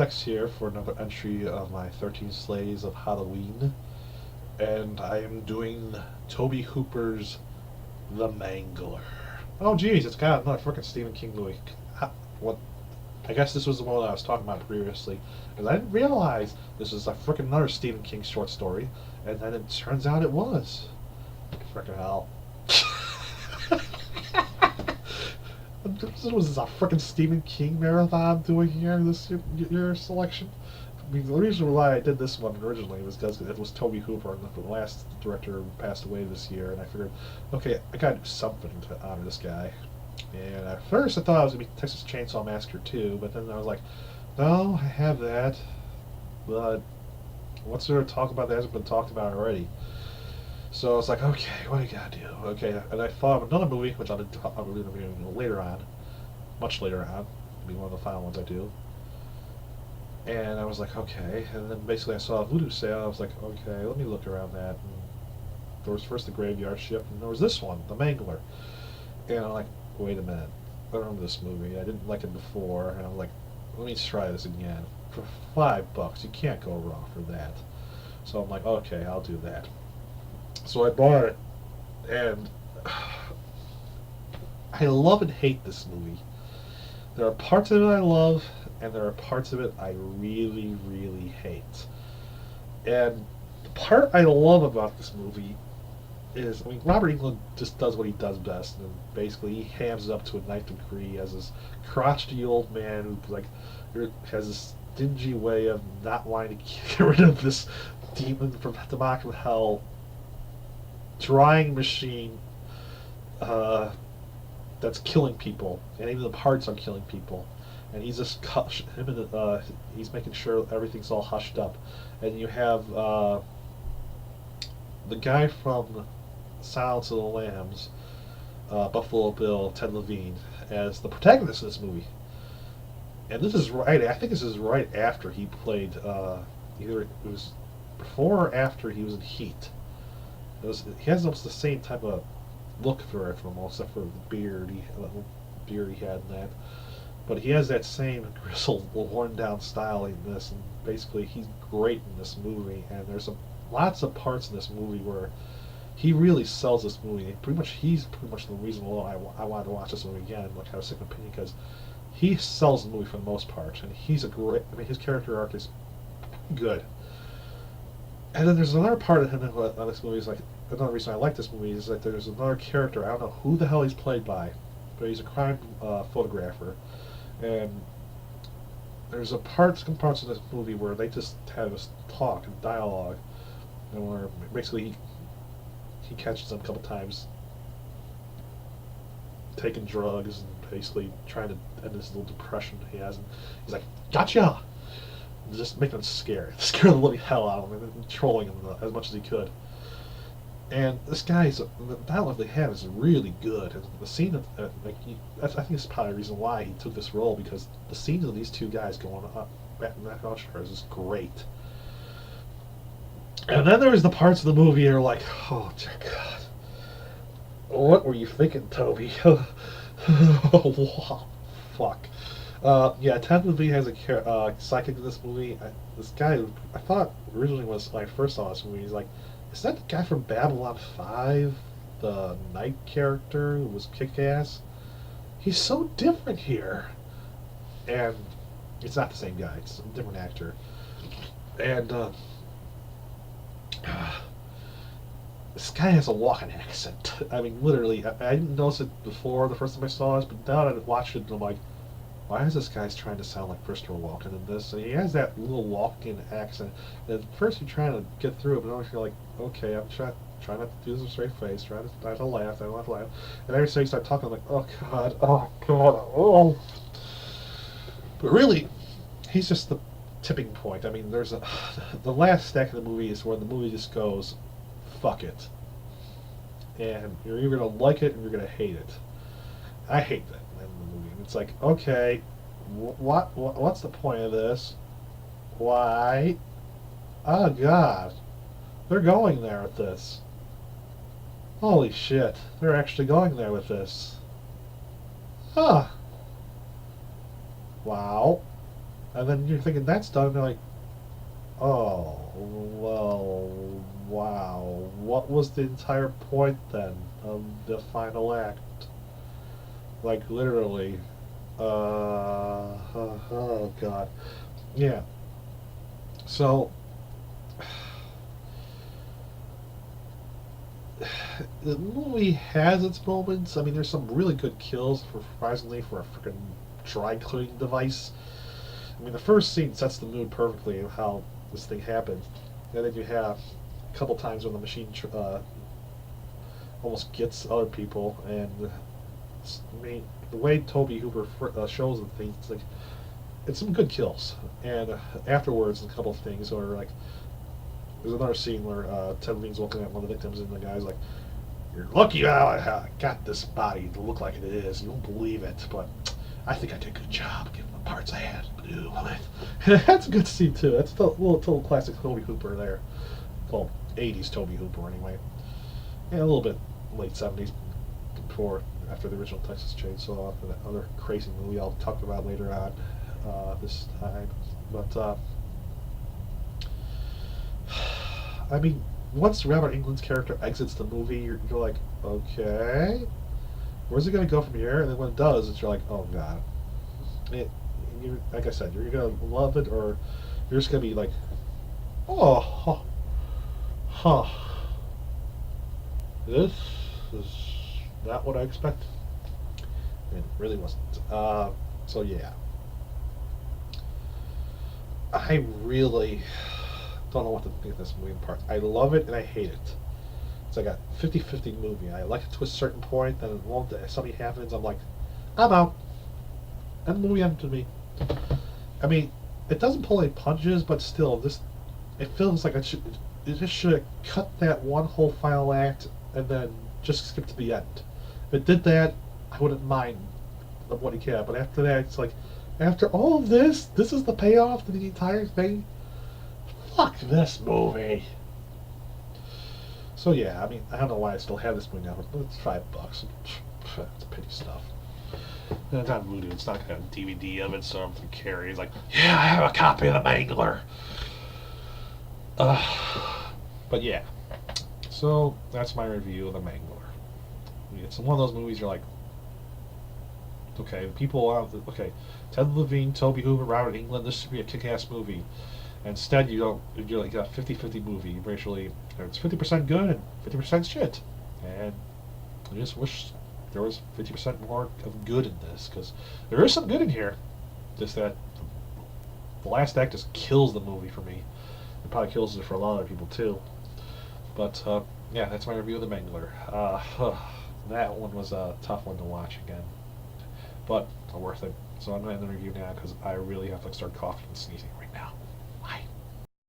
X here for another entry of my 13 Slays of Halloween, and I am doing Tobe Hooper's The Mangler. Oh geez, it's got another freaking Stephen King movie. What? I guess this was the one that I was talking about previously, because I didn't realize this was a freaking another Stephen King short story, and then it turns out it was. Freaking hell. This was a freaking Stephen King marathon doing here this year selection. I mean, the reason why I did this one originally was because it was Tobe Hooper, and the last director passed away this year, and I figured, okay, I gotta do something to honor this guy. And at first I thought it was gonna be Texas Chainsaw Massacre 2, but then I was like, no, I have that, but what's there to talk about that hasn't been talked about already? So I was like, okay, what do you gotta do? Okay, and I thought of another movie, which I'll be reviewing later on, much later on, it'll be one of the final ones I do. And I was like, okay, and then basically I saw a voodoo sale, I was like, okay, let me look around that. And there was first the Graveyard Shift, and there was this one, The Mangler. And I'm like, wait a minute, I remember this movie, I didn't like it before, and I'm like, let me try this again. For $5, you can't go wrong for that. So I'm like, okay, I'll do that. So I bought it, and I love and hate this movie. There are parts of it I love, and there are parts of it I really, really hate. And the part I love about this movie is, I mean, Robert Englund just does what he does best, and basically he hams it up to a ninth degree as this crotchety old man who, like, has this dingy way of not wanting to get rid of this demon from the bottom of hell drying machine that's killing people, and even the parts are killing people. And he's just he's making sure everything's all hushed up. And you have the guy from Silence of the Lambs, Buffalo Bill, Ted Levine, as the protagonist of this movie. And this is right. I think this is right after he played. Either it was before or after he was in Heat. He has almost the same type of look for it, except for the beard he had in that. But he has that same grizzled, worn down style in this, and basically he's great in this movie. And there's lots of parts in this movie where he really sells this movie. He's pretty much the reason why I wanted to watch this movie again. Like, I have a second opinion because he sells the movie for the most part, and he's a great. I mean, his character arc is good. And then there's another part of him in this movie is like, another reason I like this movie is that there's another character, I don't know who the hell he's played by, but he's a crime photographer. And there's some parts of this movie where they just have this talk and dialogue, and where basically he catches them a couple times taking drugs and basically trying to end this little depression he has, and he's like, gotcha! Just making him scare the living hell out of him, and trolling him as much as he could. And this guy's the dialogue they have is really good. And the scene of I think it's probably the reason why he took this role, because the scenes of these two guys going up back in that Oscars is great. And then there's the parts of the movie that are like, oh dear God, what were you thinking, Toby? Oh, fuck. Yeah, Ted Levine has a psychic in this movie. This guy, I thought originally was, when I first saw this movie, he's like, is that the guy from Babylon 5? The Knight character who was kick-ass? He's so different here. And it's not the same guy. It's a different actor. And this guy has a walking accent. I mean, literally, I didn't notice it before the first time I saw this, but now that I watched it, I'm like, why is this guy trying to sound like Christopher Walken in this? And he has that little Walken accent. And at first you're trying to get through it, but then you're like, okay, I'm trying not to do this with a straight face, trying not to laugh, I don't want to laugh. And every time you start talking, I'm like, oh God, oh. But really, he's just the tipping point. I mean, there's the last stack of the movie is where the movie just goes, fuck it. And you're either going to like it or you're going to hate it. I hate that in the movie. It's like, okay, what's the point of this? Why? Oh God, they're going there with this. Holy shit, they're actually going there with this. Huh. Wow. And then you're thinking that's done, and they're like, oh, well, wow. What was the entire point then of the final act? Like, literally. Oh, God. Yeah. So, the movie has its moments. I mean, there's some really good kills, surprisingly, for a freaking dry cleaning device. I mean, the first scene sets the mood perfectly of how this thing happened. And then you have a couple times when the machine almost gets other people, and I mean, the way Tobe Hooper shows the things, it's like it's some good kills. And afterwards, a couple of things are like there's another scene where Ted Lean's looking at one of the victims, and the guy's like, "You're lucky I got this body to look like it is. You won't believe it, but I think I did a good job given the parts I had to do with it." That's a good scene too. That's a little classic Tobe Hooper there. Well, 80s Tobe Hooper anyway. Yeah, a little bit late 70s before, after the original Texas Chainsaw and that other crazy movie I'll talk about later on this time. But, I mean, once Robert Englund's character exits the movie, you're like, okay, where's it going to go from here? And then when it does, you're like, oh, God. Like I said, you're going to love it, or you're just going to be like, oh, huh. This is not what I expected. It really wasn't. So yeah, I really don't know what to think of this movie in parts. I love it and I hate it. It's like a 50-50 movie. I like it to a certain point, then it won't. Something happens, I'm like, I'm out. And the movie ended to me. I mean, it doesn't pull any punches, but still, it feels like it just should have cut that one whole final act and then just skip to the end. If it did that, I wouldn't mind what he can. But after that, it's like, after all of this is the payoff to the entire thing. Fuck this movie. So yeah, I mean, I don't know why I still have this movie now, but it's $5. It's petty stuff. And it's on Voodoo. It's not got a DVD of it, so I'm gonna carry. He's like, yeah, I have a copy of the Mangler. But yeah. So that's my review of the Mangler. I mean, it's one of those movies you're like, okay, okay, Ted Levine, Tobe Hooper, Robert Englund, this should be a kick-ass movie. And instead, you're like a 50-50 movie. Virtually, it's 50% good and 50% shit. And I just wish there was 50% more of good in this, because there is some good in here. Just that the last act just kills the movie for me. It probably kills it for a lot of people too. But yeah, that's my review of the Mangler. That one was a tough one to watch again, but worth it. So I'm going to end the review now because I really have to start coughing and sneezing right now.